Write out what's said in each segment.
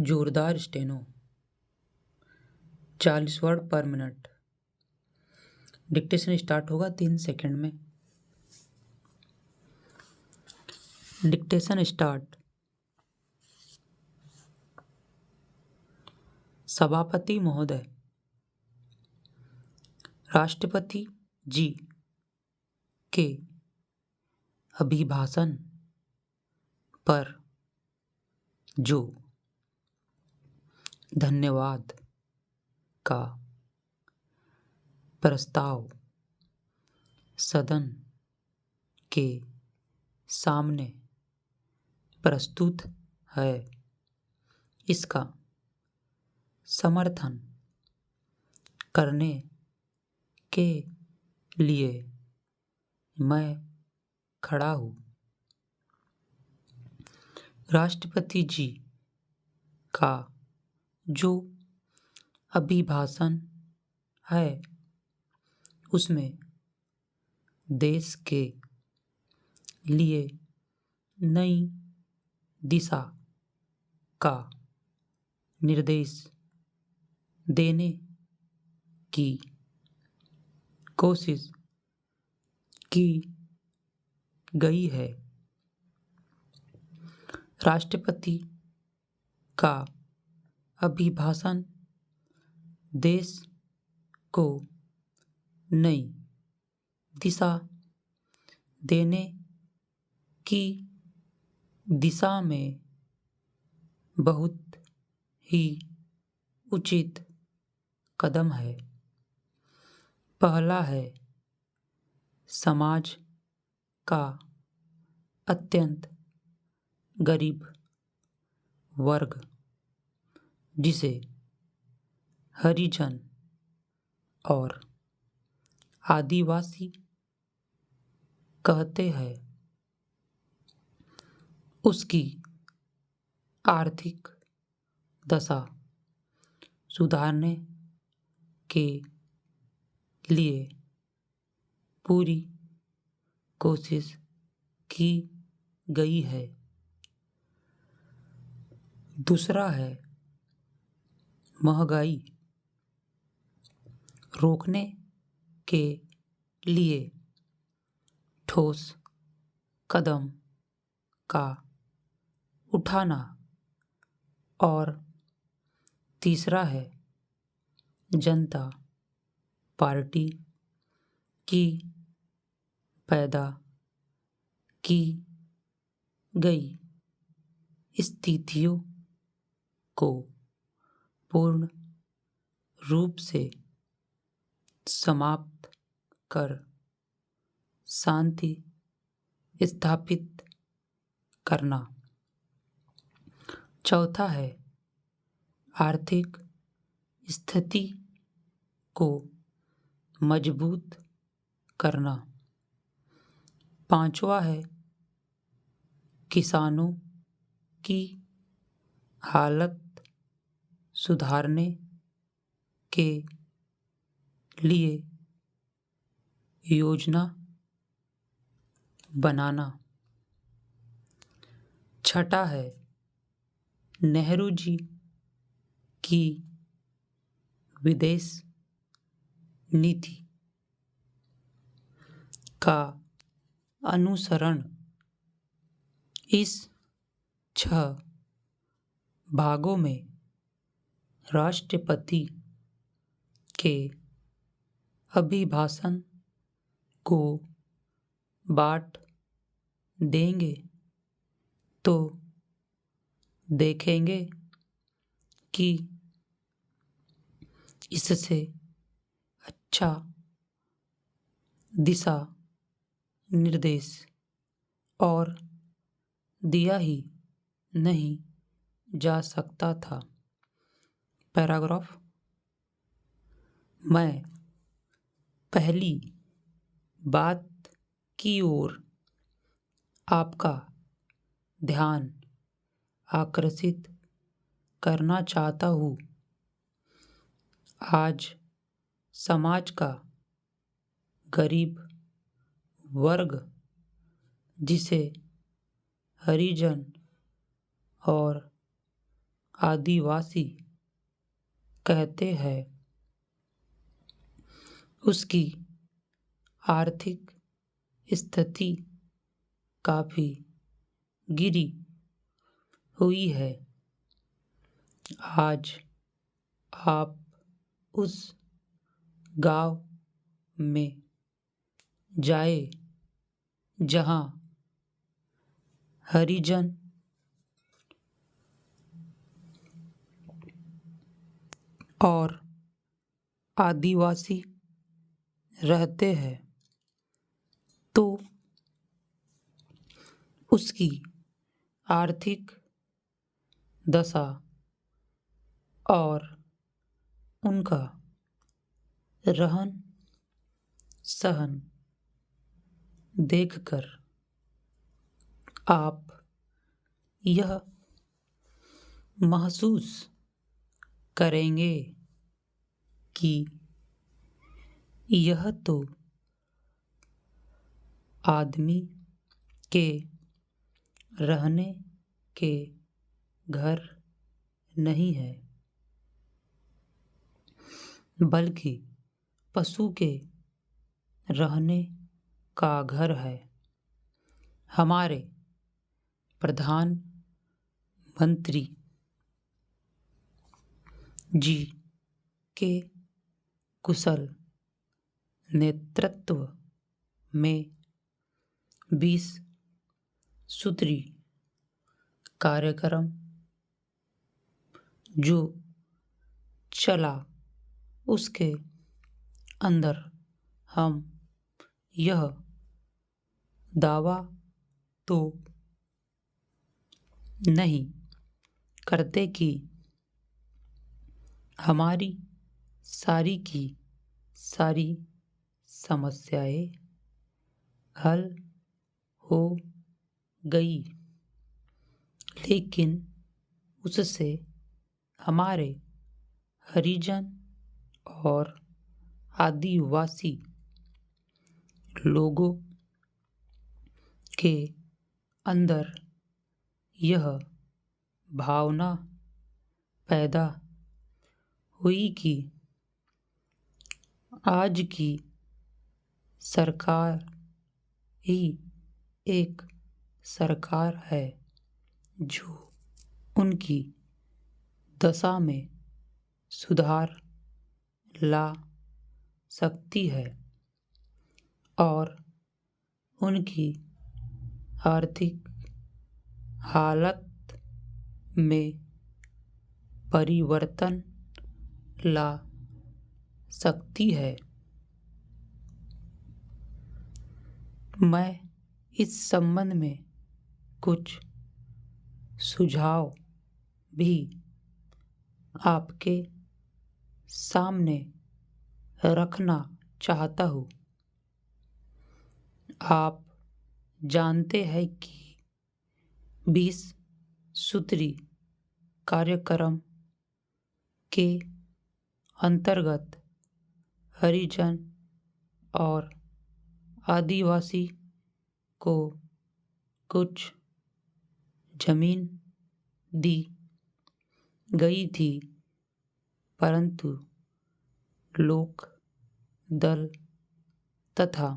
जोरदार steno 40 word पर minute. Dictation start होगा 3 सेकंड में। Dictation start. सभापति महोदय, राष्ट्रपति जी के अभिभाषण पर जो धन्यवाद का प्रस्ताव सदन के सामने प्रस्तुत है, इसका समर्थन करने के लिए मैं खड़ा हूँ। राष्ट्रपति जी का जो अभिभाषण है उसमें देश के लिए नई दिशा का निर्देश देने की कोशिश की गई है। राष्ट्रपति का अभिभाषण देश को नई दिशा देने की दिशा में बहुत ही उचित कदम है। पहला है समाज का अत्यंत गरीब वर्ग, जिसे हरिजन और आदिवासी कहते हैं, उसकी आर्थिक दशा सुधारने के लिए पूरी कोशिश की गई है। दूसरा है महंगाई रोकने के लिए ठोस कदम का उठाना। और तीसरा है जनता पार्टी की पैदा की गई स्थितियों को पूर्ण रूप से समाप्त कर शांति स्थापित करना। चौथा है आर्थिक स्थिति को मजबूत करना। पांचवा है किसानों की हालत सुधारने के लिए योजना बनाना। छठा है नेहरू जी की विदेश नीति का अनुसरण। इस 6 भागों में राष्ट्रपति के अभिभाषण को बांट देंगे तो देखेंगे कि इससे अच्छा दिशा निर्देश और दिया ही नहीं जा सकता था। पैराग्राफ। मैं पहली बात की ओर आपका ध्यान आकर्षित करना चाहता हूँ। आज समाज का गरीब वर्ग, जिसे हरिजन और आदिवासी कहते हैं, उसकी आर्थिक स्थिति काफी गिरी हुई है। आज आप उस गांव में जाए जहां हरिजन और आदिवासी रहते हैं, तो उसकी आर्थिक दशा और उनका रहन सहन देखकर आप यह महसूस करेंगे कि यह तो आदमी के रहने के घर नहीं है, बल्कि पशु के रहने का घर है। हमारे प्रधानमंत्री जी के कुशल नेतृत्व में 20 सूत्री कार्यक्रम जो चला, उसके अंदर हम यह दावा तो नहीं करते कि हमारी सारी की सारी समस्याएं हल हो गई, लेकिन उससे हमारे हरिजन और आदिवासी लोगों के अंदर यह भावना पैदा हुई कि आज की सरकार ही एक सरकार है जो उनकी दशा में सुधार ला सकती है और उनकी आर्थिक हालत में परिवर्तन ला सकती है। मैं इस संबंध में कुछ सुझाव भी आपके सामने रखना चाहता हूँ। आप जानते हैं कि 20 सूत्री कार्यक्रम के अंतर्गत हरिजन और आदिवासी को कुछ जमीन दी गई थी, परंतु लोक दल तथा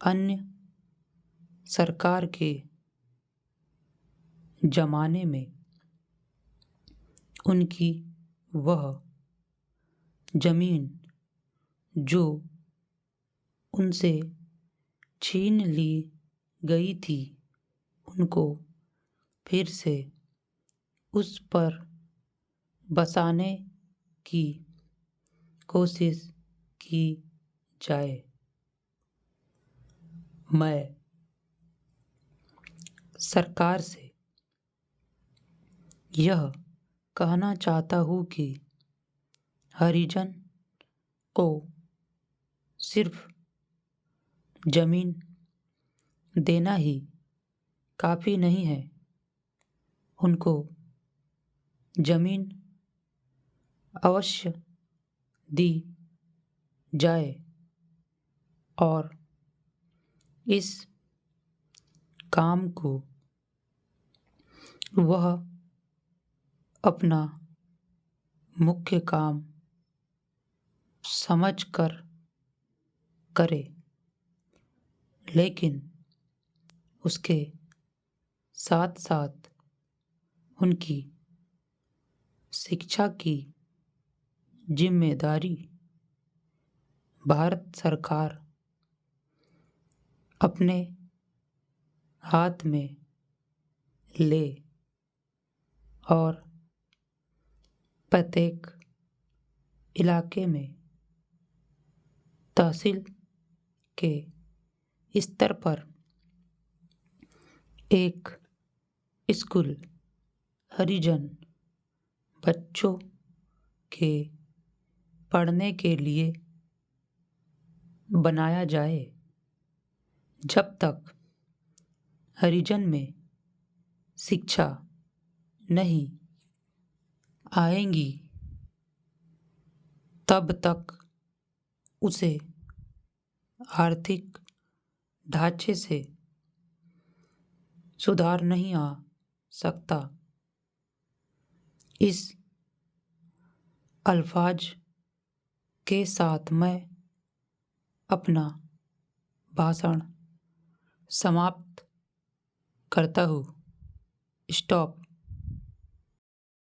अन्य सरकार के जमाने में उनकी वह जमीन जो उनसे छीन ली गई थी, उनको फिर से उस पर बसाने की कोशिश की जाए। मैं सरकार से यह कहना चाहता हूँ कि हरिजन को सिर्फ जमीन देना ही काफी नहीं है, उनको जमीन अवश्य दी जाए और इस काम को वह अपना मुख्य काम समझकर करे, लेकिन उसके साथ साथ उनकी शिक्षा की जिम्मेदारी भारत सरकार अपने हाथ में ले और प्रत्येक इलाके में तहसील के स्तर पर एक स्कूल हरिजन बच्चों के पढ़ने के लिए बनाया जाए। जब तक हरिजन में शिक्षा नहीं आएगी तब तक उसे आर्थिक ढांचे से सुधार नहीं आ सकता। इस अल्फाज के साथ मैं अपना भाषण समाप्त करता हूँ। स्टॉप।